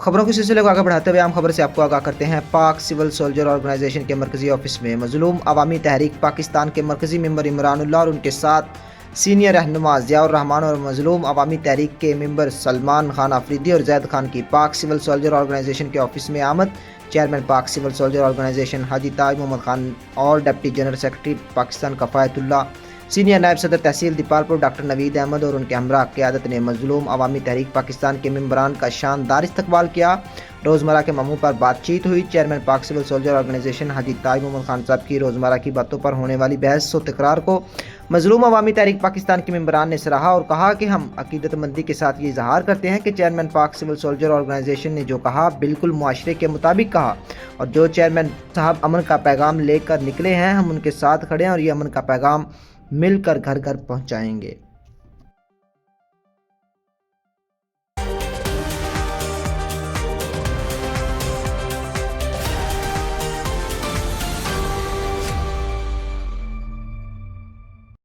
खबरों के सिलसिले को आगे बढ़ाते हुए आम खबर से आपको आगाह करते हैं। पाक सिविल सोल्जर ऑर्गेनाइजेशन के मरकजी ऑफिस में मजलूम अवामी तहरीक पाकिस्तान के मरकजी मेंबर इमरानुल्लाह और उनके साथ सीनियर रहनुमा ज़ियाउर रहमान और मजलूम अवामी तहरीक के मेंबर सलमान खान अफरीदी और जैद खान की पाक सिविल सोल्जर ऑर्गेनाइजेशन के ऑफिस में आमद। Chairman Pak civil soldier organization Haji Taj Mohammad Khan और deputy general secretary Pakistan Kifayatullah, senior नायब सदर तहसील दीपालपुर डॉक्टर नवीद अहमद और उनके हमरा क़यादत ने मजलूम अवामी तहरीक पाकिस्तान के मेंबरान का शानदार इस्तकबाल किया। रोज़मर्रा के मामलों पर बातचीत हुई। Chairman Pak civil soldier organization Haji Taj Mohammad Khan साहब की रोज़मर्रा की बातों पर होने वाली बहस व तकरार को मजलूम अवामी तहरीक पाकिस्तान के मेंबरान ने सराहा और कहा कि हम अकीदतमंदी के साथ ये इजहार करते हैं कि chairman Pak civil soldier organisation ने जो कहा बिल्कुल मुआशरे के मुताबिक कहा और जो चेयरमैन साहब अमन का पैगाम लेकर निकले हैं हम उनके साथ खड़े हैं और ये अमन का पैगाम मिलकर घर घर पहुंचाएंगे।